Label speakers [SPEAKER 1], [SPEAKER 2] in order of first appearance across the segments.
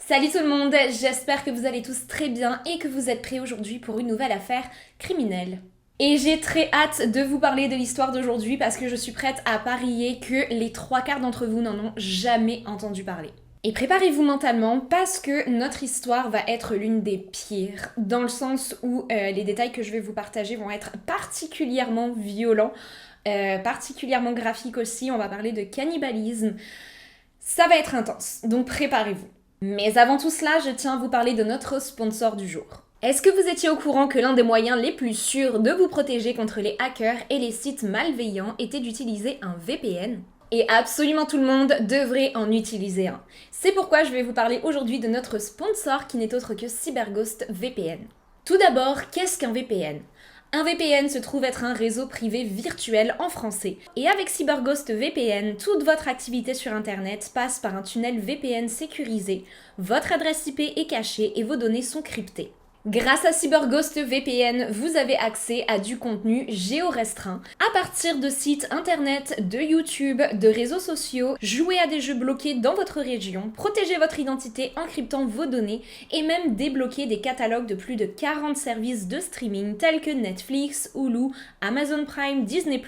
[SPEAKER 1] Salut tout le monde, j'espère que vous allez tous très bien et que vous êtes prêts aujourd'hui pour une nouvelle affaire criminelle. Et j'ai très hâte de vous parler de l'histoire d'aujourd'hui parce que je suis prête à parier que les trois quarts d'entre vous n'en ont jamais entendu parler. Et préparez-vous mentalement parce que notre histoire va être l'une des pires, dans le sens où les détails que je vais vous partager vont être particulièrement violents, particulièrement graphiques aussi, on va parler de cannibalisme. Ça va être intense, donc préparez-vous. Mais avant tout cela, je tiens à vous parler de notre sponsor du jour. Est-ce que vous étiez au courant que l'un des moyens les plus sûrs de vous protéger contre les hackers et les sites malveillants était d'utiliser un VPN ? Et absolument tout le monde devrait en utiliser un. C'est pourquoi je vais vous parler aujourd'hui de notre sponsor qui n'est autre que CyberGhost VPN. Tout d'abord, qu'est-ce qu'un VPN ? Un VPN se trouve être un réseau privé virtuel en français. Et avec CyberGhost VPN, toute votre activité sur Internet passe par un tunnel VPN sécurisé, votre adresse IP est cachée et vos données sont cryptées. Grâce à CyberGhost VPN, vous avez accès à du contenu géorestreint à partir de sites internet, de YouTube, de réseaux sociaux, jouer à des jeux bloqués dans votre région, protéger votre identité en cryptant vos données et même débloquer des catalogues de plus de 40 services de streaming tels que Netflix, Hulu, Amazon Prime, Disney+,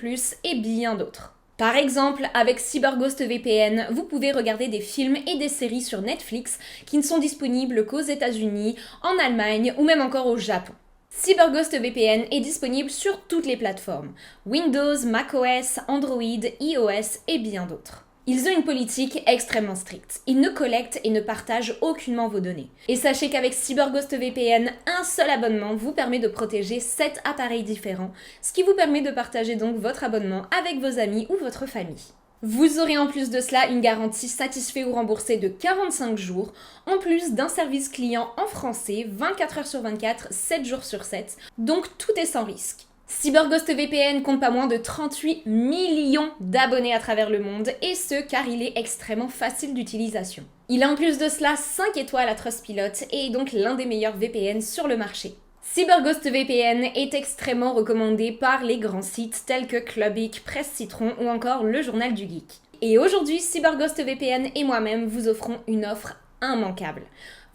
[SPEAKER 1] et bien d'autres. Par exemple, avec CyberGhost VPN, vous pouvez regarder des films et des séries sur Netflix qui ne sont disponibles qu'aux États-Unis, en Allemagne ou même encore au Japon. CyberGhost VPN est disponible sur toutes les plateformes, Windows, macOS, Android, iOS et bien d'autres. Ils ont une politique extrêmement stricte. Ils ne collectent et ne partagent aucunement vos données. Et sachez qu'avec CyberGhost VPN, un seul abonnement vous permet de protéger 7 appareils différents, ce qui vous permet de partager donc votre abonnement avec vos amis ou votre famille. Vous aurez en plus de cela une garantie satisfait ou remboursée de 45 jours, en plus d'un service client en français 24 heures sur 24, 7 jours sur 7, donc tout est sans risque. CyberGhost VPN compte pas moins de 38 millions d'abonnés à travers le monde, et ce car il est extrêmement facile d'utilisation. Il a en plus de cela 5 étoiles à Trustpilot et est donc l'un des meilleurs VPN sur le marché. CyberGhost VPN est extrêmement recommandé par les grands sites tels que Clubic, Presse Citron ou encore le Journal du Geek. Et aujourd'hui, CyberGhost VPN et moi-même vous offrons une offre immanquable.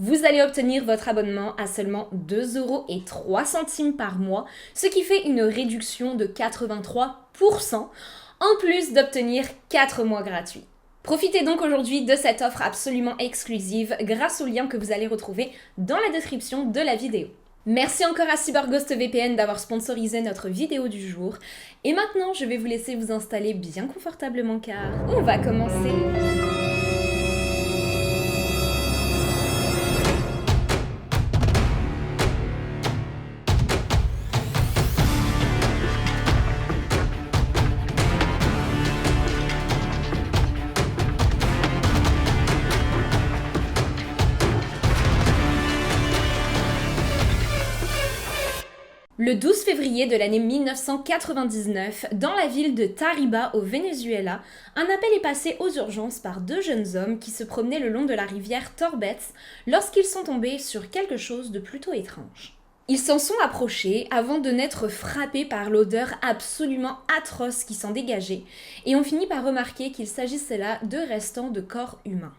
[SPEAKER 1] Vous allez obtenir votre abonnement à seulement 2,03€ par mois, ce qui fait une réduction de 83%, en plus d'obtenir 4 mois gratuits. Profitez donc aujourd'hui de cette offre absolument exclusive grâce au lien que vous allez retrouver dans la description de la vidéo. Merci encore à CyberGhost VPN d'avoir sponsorisé notre vidéo du jour. Et maintenant, je vais vous laisser vous installer bien confortablement car on va commencer. Le 12 février de l'année 1999, dans la ville de Tariba au Venezuela, un appel est passé aux urgences par deux jeunes hommes qui se promenaient le long de la rivière Torbets lorsqu'ils sont tombés sur quelque chose de plutôt étrange. Ils s'en sont approchés avant de n'être frappés par l'odeur absolument atroce qui s'en dégageait et ont fini par remarquer qu'il s'agissait là de restants de corps humains.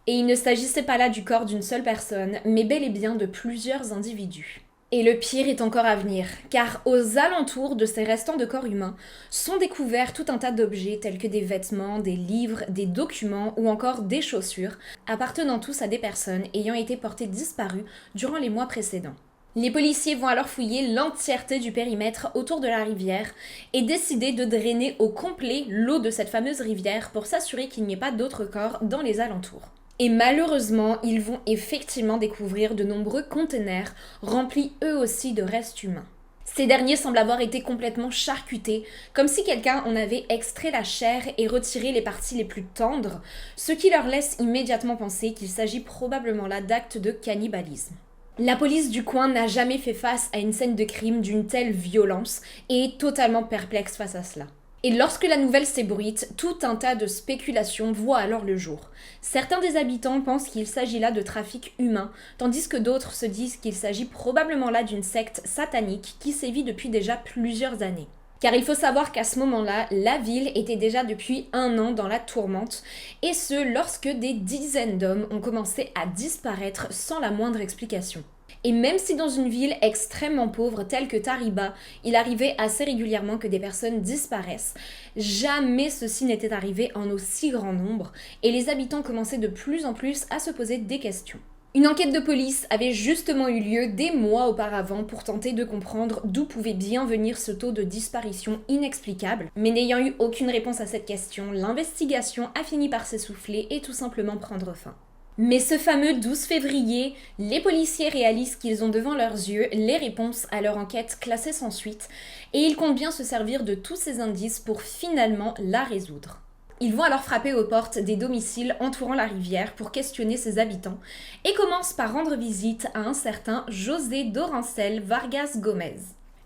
[SPEAKER 1] Et il ne s'agissait pas là du corps d'une seule personne, mais bel et bien de plusieurs individus. Et le pire est encore à venir, car aux alentours de ces restants de corps humains sont découverts tout un tas d'objets tels que des vêtements, des livres, des documents ou encore des chaussures, appartenant tous à des personnes ayant été portées disparues durant les mois précédents. Les policiers vont alors fouiller l'entièreté du périmètre autour de la rivière et décider de drainer au complet l'eau de cette fameuse rivière pour s'assurer qu'il n'y ait pas d'autres corps dans les alentours. Et malheureusement, ils vont effectivement découvrir de nombreux conteneurs remplis eux aussi de restes humains. Ces derniers semblent avoir été complètement charcutés, comme si quelqu'un en avait extrait la chair et retiré les parties les plus tendres, ce qui leur laisse immédiatement penser qu'il s'agit probablement là d'actes de cannibalisme. La police du coin n'a jamais fait face à une scène de crime d'une telle violence et est totalement perplexe face à cela. Et lorsque la nouvelle s'ébruite, tout un tas de spéculations voient alors le jour. Certains des habitants pensent qu'il s'agit là de trafic humain, tandis que d'autres se disent qu'il s'agit probablement là d'une secte satanique qui sévit depuis déjà plusieurs années. Car il faut savoir qu'à ce moment-là, la ville était déjà depuis 1 an dans la tourmente, et ce lorsque des dizaines d'hommes ont commencé à disparaître sans la moindre explication. Et même si dans une ville extrêmement pauvre telle que Tariba, il arrivait assez régulièrement que des personnes disparaissent, jamais ceci n'était arrivé en aussi grand nombre, et les habitants commençaient de plus en plus à se poser des questions. Une enquête de police avait justement eu lieu des mois auparavant pour tenter de comprendre d'où pouvait bien venir ce taux de disparition inexplicable, mais n'ayant eu aucune réponse à cette question, l'investigation a fini par s'essouffler et tout simplement prendre fin. Mais ce fameux 12 février, les policiers réalisent qu'ils ont devant leurs yeux les réponses à leur enquête classée sans suite, et ils comptent bien se servir de tous ces indices pour finalement la résoudre. Ils vont alors frapper aux portes des domiciles entourant la rivière pour questionner ses habitants et commencent par rendre visite à un certain José Dorancel Vargas Gómez.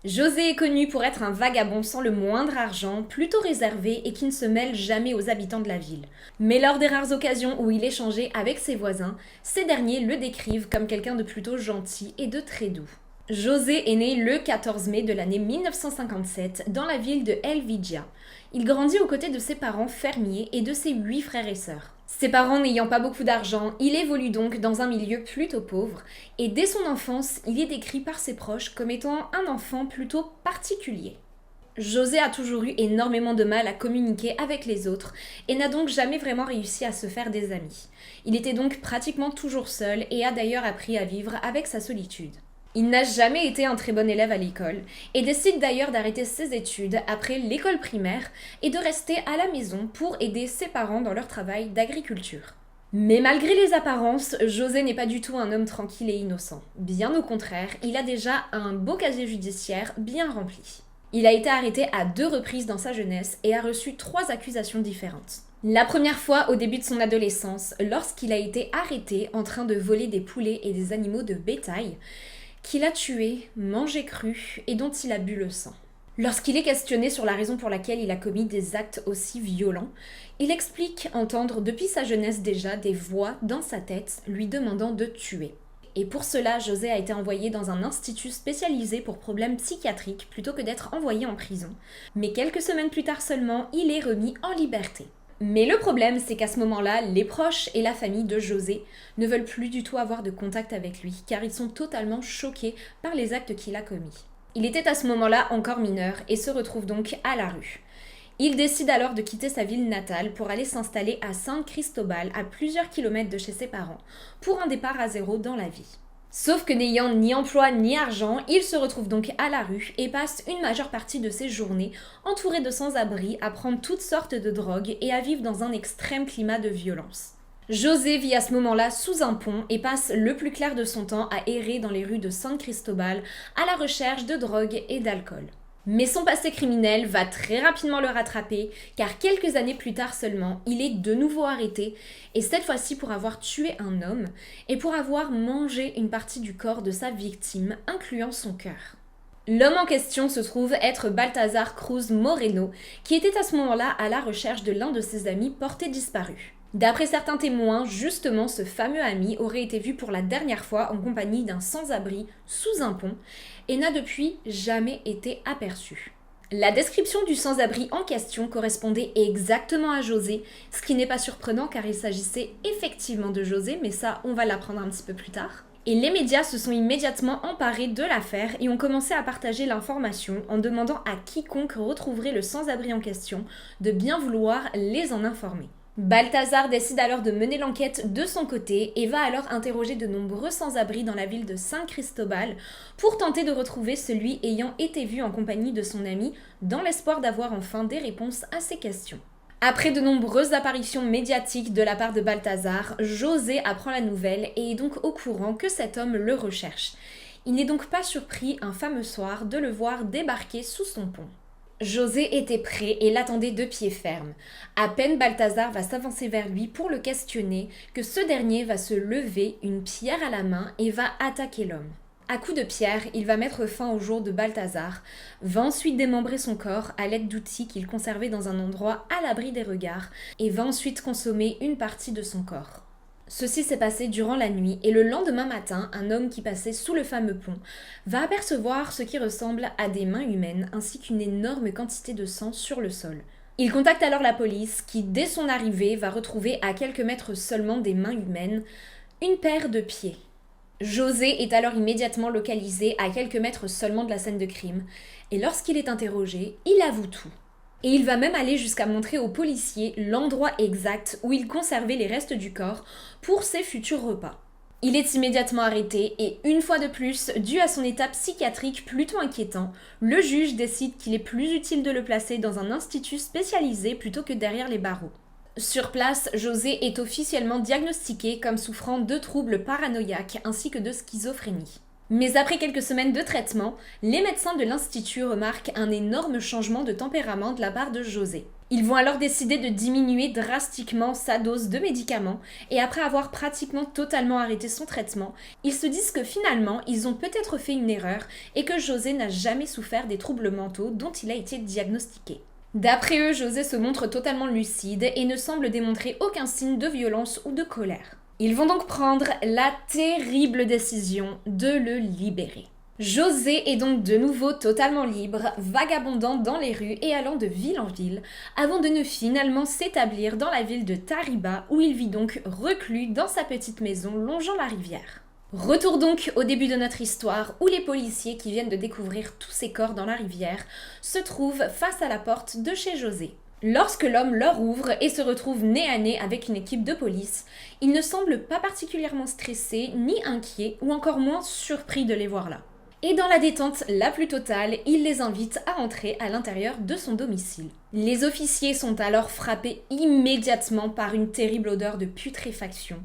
[SPEAKER 1] José est connu pour être un vagabond sans le moindre argent, plutôt réservé et qui ne se mêle jamais aux habitants de la ville. Mais lors des rares occasions où il échangeait avec ses voisins, ces derniers le décrivent comme quelqu'un de plutôt gentil et de très doux. José est né le 14 mai de l'année 1957 dans la ville de El Vigia. Il grandit aux côtés de ses parents fermiers et de ses 8 frères et sœurs. Ses parents n'ayant pas beaucoup d'argent, il évolue donc dans un milieu plutôt pauvre, et dès son enfance, il est décrit par ses proches comme étant un enfant plutôt particulier. José a toujours eu énormément de mal à communiquer avec les autres et n'a donc jamais vraiment réussi à se faire des amis. Il était donc pratiquement toujours seul et a d'ailleurs appris à vivre avec sa solitude. Il n'a jamais été un très bon élève à l'école et décide d'ailleurs d'arrêter ses études après l'école primaire et de rester à la maison pour aider ses parents dans leur travail d'agriculture. Mais malgré les apparences, José n'est pas du tout un homme tranquille et innocent. Bien au contraire, il a déjà un beau casier judiciaire bien rempli. Il a été arrêté à 2 reprises dans sa jeunesse et a reçu 3 accusations différentes. La première fois au début de son adolescence, lorsqu'il a été arrêté en train de voler des poulets et des animaux de bétail, qu'il a tué, mangé cru et dont il a bu le sang. Lorsqu'il est questionné sur la raison pour laquelle il a commis des actes aussi violents, il explique entendre depuis sa jeunesse déjà des voix dans sa tête lui demandant de tuer. Et pour cela, José a été envoyé dans un institut spécialisé pour problèmes psychiatriques plutôt que d'être envoyé en prison. Mais quelques semaines plus tard seulement, il est remis en liberté. Mais le problème, c'est qu'à ce moment-là, les proches et la famille de José ne veulent plus du tout avoir de contact avec lui, car ils sont totalement choqués par les actes qu'il a commis. Il était à ce moment-là encore mineur et se retrouve donc à la rue. Il décide alors de quitter sa ville natale pour aller s'installer à San Cristóbal, à plusieurs kilomètres de chez ses parents, pour un départ à zéro dans la vie. Sauf que n'ayant ni emploi ni argent, il se retrouve donc à la rue et passe une majeure partie de ses journées entouré de sans-abri à prendre toutes sortes de drogues et à vivre dans un extrême climat de violence. José vit à ce moment-là sous un pont et passe le plus clair de son temps à errer dans les rues de San Cristóbal à la recherche de drogue et d'alcool. Mais son passé criminel va très rapidement le rattraper, car quelques années plus tard seulement, il est de nouveau arrêté, et cette fois-ci pour avoir tué un homme, et pour avoir mangé une partie du corps de sa victime, incluant son cœur. L'homme en question se trouve être Baltasar Cruz Moreno, qui était à ce moment-là à la recherche de l'un de ses amis portés disparus. D'après certains témoins, justement ce fameux ami aurait été vu pour la dernière fois en compagnie d'un sans-abri sous un pont et n'a depuis jamais été aperçu. La description du sans-abri en question correspondait exactement à José, ce qui n'est pas surprenant car il s'agissait effectivement de José, mais ça on va l'apprendre un petit peu plus tard. Et les médias se sont immédiatement emparés de l'affaire et ont commencé à partager l'information en demandant à quiconque retrouverait le sans-abri en question de bien vouloir les en informer. Baltasar décide alors de mener l'enquête de son côté et va alors interroger de nombreux sans-abri dans la ville de San Cristóbal pour tenter de retrouver celui ayant été vu en compagnie de son ami dans l'espoir d'avoir enfin des réponses à ses questions. Après de nombreuses apparitions médiatiques de la part de Baltasar, José apprend la nouvelle et est donc au courant que cet homme le recherche. Il n'est donc pas surpris un fameux soir de le voir débarquer sous son pont. José était prêt et l'attendait de pied ferme. À peine Baltasar va s'avancer vers lui pour le questionner que ce dernier va se lever, une pierre à la main, et va attaquer l'homme. À coups de pierre, il va mettre fin au jour de Baltasar, va ensuite démembrer son corps à l'aide d'outils qu'il conservait dans un endroit à l'abri des regards et va ensuite consommer une partie de son corps. Ceci s'est passé durant la nuit et le lendemain matin, un homme qui passait sous le fameux pont va apercevoir ce qui ressemble à des mains humaines ainsi qu'une énorme quantité de sang sur le sol. Il contacte alors la police qui, dès son arrivée, va retrouver à quelques mètres seulement des mains humaines, une paire de pieds. José est alors immédiatement localisé à quelques mètres seulement de la scène de crime et lorsqu'il est interrogé, il avoue tout. Et il va même aller jusqu'à montrer aux policiers l'endroit exact où il conservait les restes du corps pour ses futurs repas. Il est immédiatement arrêté et une fois de plus, dû à son état psychiatrique plutôt inquiétant, le juge décide qu'il est plus utile de le placer dans un institut spécialisé plutôt que derrière les barreaux. Sur place, José est officiellement diagnostiqué comme souffrant de troubles paranoïaques ainsi que de schizophrénie. Mais après quelques semaines de traitement, les médecins de l'institut remarquent un énorme changement de tempérament de la part de José. Ils vont alors décider de diminuer drastiquement sa dose de médicaments et après avoir pratiquement totalement arrêté son traitement, ils se disent que finalement ils ont peut-être fait une erreur et que José n'a jamais souffert des troubles mentaux dont il a été diagnostiqué. D'après eux, José se montre totalement lucide et ne semble démontrer aucun signe de violence ou de colère. Ils vont donc prendre la terrible décision de le libérer. José est donc de nouveau totalement libre, vagabondant dans les rues et allant de ville en ville, avant de ne finalement s'établir dans la ville de Tariba où il vit donc reclus dans sa petite maison longeant la rivière. Retour donc au début de notre histoire où les policiers qui viennent de découvrir tous ces corps dans la rivière se trouvent face à la porte de chez José. Lorsque l'homme leur ouvre et se retrouve nez à nez avec une équipe de police, il ne semble pas particulièrement stressé, ni inquiet, ou encore moins surpris de les voir là. Et dans la détente la plus totale, il les invite à entrer à l'intérieur de son domicile. Les officiers sont alors frappés immédiatement par une terrible odeur de putréfaction,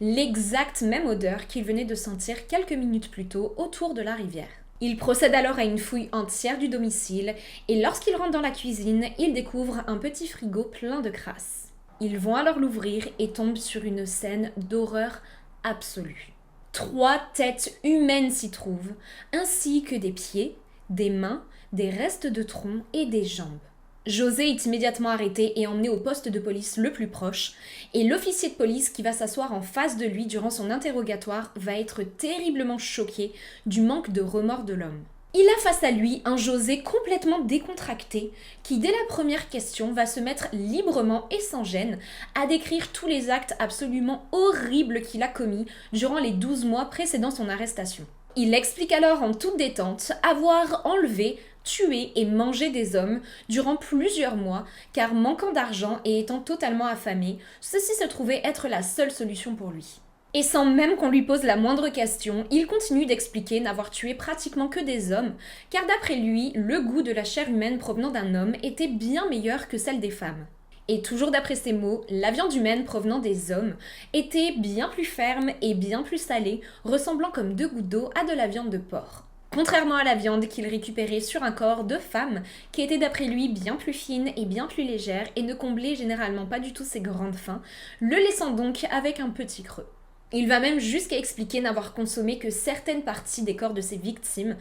[SPEAKER 1] l'exacte même odeur qu'ils venaient de sentir quelques minutes plus tôt autour de la rivière. Ils procèdent alors à une fouille entière du domicile et lorsqu'ils rentrent dans la cuisine, ils découvrent un petit frigo plein de crasse. Ils vont alors l'ouvrir et tombent sur une scène d'horreur absolue. 3 têtes humaines s'y trouvent, ainsi que des pieds, des mains, des restes de tronc et des jambes. José est immédiatement arrêté et emmené au poste de police le plus proche, et l'officier de police qui va s'asseoir en face de lui durant son interrogatoire va être terriblement choqué du manque de remords de l'homme. Il a face à lui un José complètement décontracté qui, dès la première question, va se mettre librement et sans gêne à décrire tous les actes absolument horribles qu'il a commis durant les 12 mois précédant son arrestation. Il explique alors en toute détente avoir enlevé, tué et mangé des hommes durant plusieurs mois car manquant d'argent et étant totalement affamé, ceci se trouvait être la seule solution pour lui. Et sans même qu'on lui pose la moindre question, il continue d'expliquer n'avoir tué pratiquement que des hommes, car d'après lui, le goût de la chair humaine provenant d'un homme était bien meilleur que celle des femmes. Et toujours d'après ses mots, la viande humaine provenant des hommes était bien plus ferme et bien plus salée, ressemblant comme 2 gouttes d'eau à de la viande de porc. Contrairement à la viande qu'il récupérait sur un corps de femme, qui était d'après lui bien plus fine et bien plus légère et ne comblait généralement pas du tout ses grandes faims, le laissant donc avec un petit creux. Il va même jusqu'à expliquer n'avoir consommé que certaines parties des corps de ses victimes,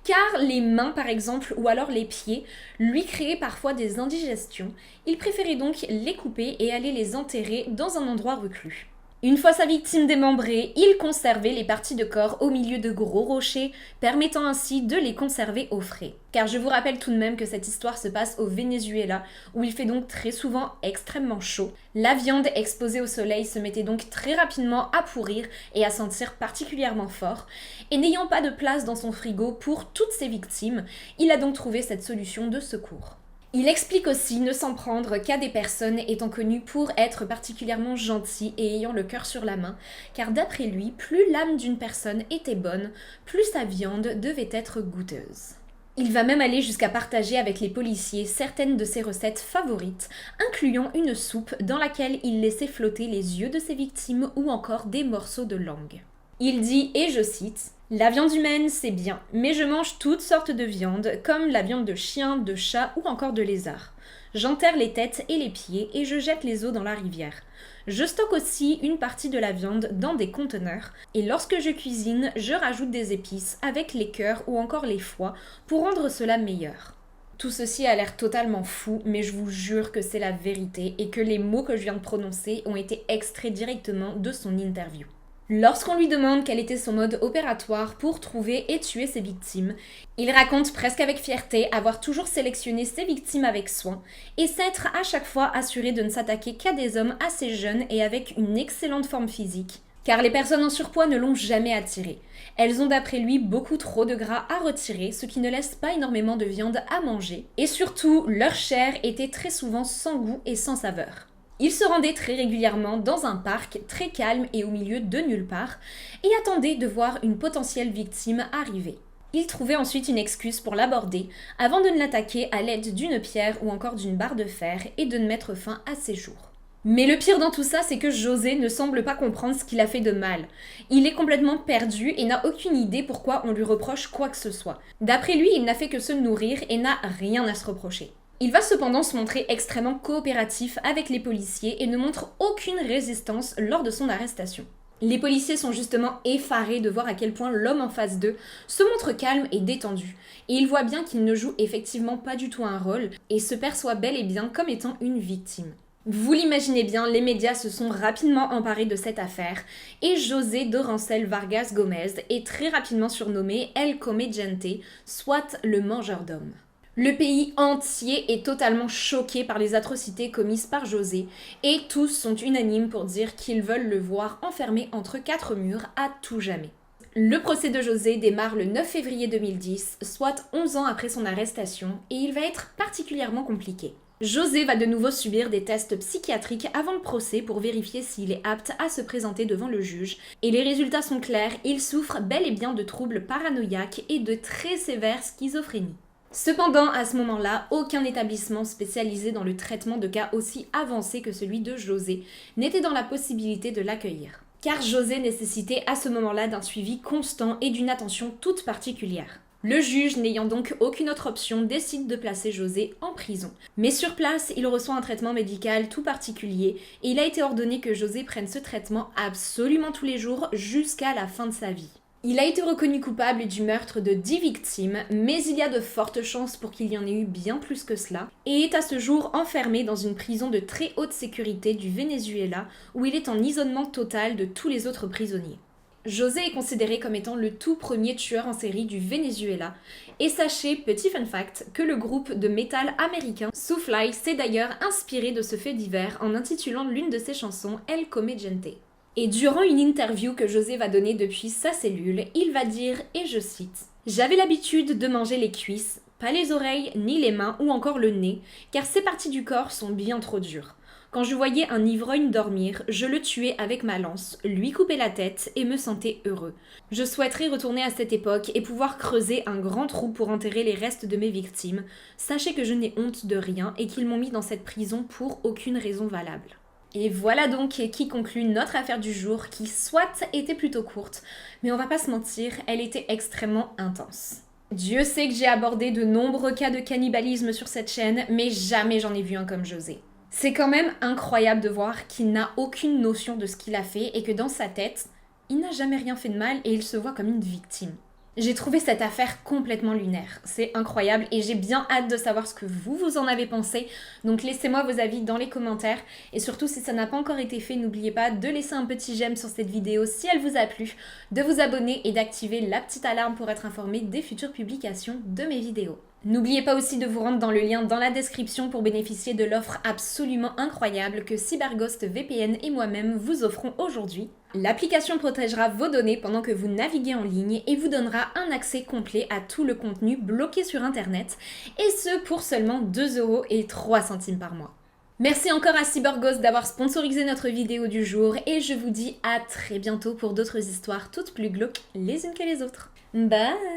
[SPEAKER 1] car les mains par exemple ou alors les pieds lui créaient parfois des indigestions. Il préférait donc les couper et aller les enterrer dans un endroit reclus. Une fois sa victime démembrée, il conservait les parties de corps au milieu de gros rochers, permettant ainsi de les conserver au frais. Car je vous rappelle tout de même que cette histoire se passe au Venezuela, où il fait donc très souvent extrêmement chaud. La viande exposée au soleil se mettait donc très rapidement à pourrir et à sentir particulièrement fort, et n'ayant pas de place dans son frigo pour toutes ses victimes, il a donc trouvé cette solution de secours. Il explique aussi ne s'en prendre qu'à des personnes étant connues pour être particulièrement gentilles et ayant le cœur sur la main, car d'après lui, plus l'âme d'une personne était bonne, plus sa viande devait être goûteuse. Il va même aller jusqu'à partager avec les policiers certaines de ses recettes favorites, incluant une soupe dans laquelle il laissait flotter les yeux de ses victimes ou encore des morceaux de langue. Il dit, et je cite, « La viande humaine, c'est bien, mais je mange toutes sortes de viande, comme la viande de chien, de chat ou encore de lézard. J'enterre les têtes et les pieds et je jette les os dans la rivière. Je stocke aussi une partie de la viande dans des conteneurs et lorsque je cuisine, je rajoute des épices avec les cœurs ou encore les foies pour rendre cela meilleur. » Tout ceci a l'air totalement fou, mais je vous jure que c'est la vérité et que les mots que je viens de prononcer ont été extraits directement de son interview. Lorsqu'on lui demande quel était son mode opératoire pour trouver et tuer ses victimes, il raconte presque avec fierté avoir toujours sélectionné ses victimes avec soin et s'être à chaque fois assuré de ne s'attaquer qu'à des hommes assez jeunes et avec une excellente forme physique, car les personnes en surpoids ne l'ont jamais attiré. Elles ont d'après lui beaucoup trop de gras à retirer, ce qui ne laisse pas énormément de viande à manger, et surtout leur chair était très souvent sans goût et sans saveur. Il se rendait très régulièrement dans un parc très calme et au milieu de nulle part et attendait de voir une potentielle victime arriver. Il trouvait ensuite une excuse pour l'aborder avant de ne l'attaquer à l'aide d'une pierre ou encore d'une barre de fer et de ne mettre fin à ses jours. Mais le pire dans tout ça, c'est que José ne semble pas comprendre ce qu'il a fait de mal. Il est complètement perdu et n'a aucune idée pourquoi on lui reproche quoi que ce soit. D'après lui, il n'a fait que se nourrir et n'a rien à se reprocher. Il va cependant se montrer extrêmement coopératif avec les policiers et ne montre aucune résistance lors de son arrestation. Les policiers sont justement effarés de voir à quel point l'homme en face d'eux se montre calme et détendu, et ils voient bien qu'il ne joue effectivement pas du tout un rôle et se perçoit bel et bien comme étant une victime. Vous l'imaginez bien, les médias se sont rapidement emparés de cette affaire et José Dorancel Vargas Gómez est très rapidement surnommé El Comediante, soit le mangeur d'hommes. Le pays entier est totalement choqué par les atrocités commises par José et tous sont unanimes pour dire qu'ils veulent le voir enfermé entre quatre murs à tout jamais. Le procès de José démarre le 9 février 2010, soit 11 ans après son arrestation, et il va être particulièrement compliqué. José va de nouveau subir des tests psychiatriques avant le procès pour vérifier s'il est apte à se présenter devant le juge, et les résultats sont clairs, il souffre bel et bien de troubles paranoïaques et de très sévère schizophrénie. Cependant, à ce moment-là, aucun établissement spécialisé dans le traitement de cas aussi avancés que celui de José n'était dans la possibilité de l'accueillir. Car José nécessitait à ce moment-là d'un suivi constant et d'une attention toute particulière. Le juge, n'ayant donc aucune autre option, décide de placer José en prison. Mais sur place, il reçoit un traitement médical tout particulier et il a été ordonné que José prenne ce traitement absolument tous les jours jusqu'à la fin de sa vie. Il a été reconnu coupable du meurtre de 10 victimes, mais il y a de fortes chances pour qu'il y en ait eu bien plus que cela, et est à ce jour enfermé dans une prison de très haute sécurité du Venezuela, où il est en isolement total de tous les autres prisonniers. José est considéré comme étant le tout premier tueur en série du Venezuela, et sachez, petit fun fact, que le groupe de métal américain Soulfly s'est d'ailleurs inspiré de ce fait divers en intitulant l'une de ses chansons El Comediante. Et durant une interview que José va donner depuis sa cellule, il va dire, et je cite, « J'avais l'habitude de manger les cuisses, pas les oreilles, ni les mains ou encore le nez, car ces parties du corps sont bien trop dures. Quand je voyais un ivrogne dormir, je le tuais avec ma lance, lui coupais la tête et me sentais heureux. Je souhaiterais retourner à cette époque et pouvoir creuser un grand trou pour enterrer les restes de mes victimes. Sachez que je n'ai honte de rien et qu'ils m'ont mis dans cette prison pour aucune raison valable. » Et voilà donc qui conclut notre affaire du jour, qui soit était plutôt courte, mais on va pas se mentir, elle était extrêmement intense. Dieu sait que j'ai abordé de nombreux cas de cannibalisme sur cette chaîne, mais jamais j'en ai vu un comme José. C'est quand même incroyable de voir qu'il n'a aucune notion de ce qu'il a fait et que dans sa tête, il n'a jamais rien fait de mal et il se voit comme une victime. J'ai trouvé cette affaire complètement lunaire, c'est incroyable et j'ai bien hâte de savoir ce que vous en avez pensé, donc laissez-moi vos avis dans les commentaires et surtout si ça n'a pas encore été fait, n'oubliez pas de laisser un petit j'aime sur cette vidéo si elle vous a plu, de vous abonner et d'activer la petite alarme pour être informé des futures publications de mes vidéos. N'oubliez pas aussi de vous rendre dans le lien dans la description pour bénéficier de l'offre absolument incroyable que CyberGhost VPN et moi-même vous offrons aujourd'hui. L'application protégera vos données pendant que vous naviguez en ligne et vous donnera un accès complet à tout le contenu bloqué sur internet, et ce pour seulement 2,03 € par mois. Merci encore à CyberGhost d'avoir sponsorisé notre vidéo du jour et je vous dis à très bientôt pour d'autres histoires toutes plus glauques les unes que les autres. Bye!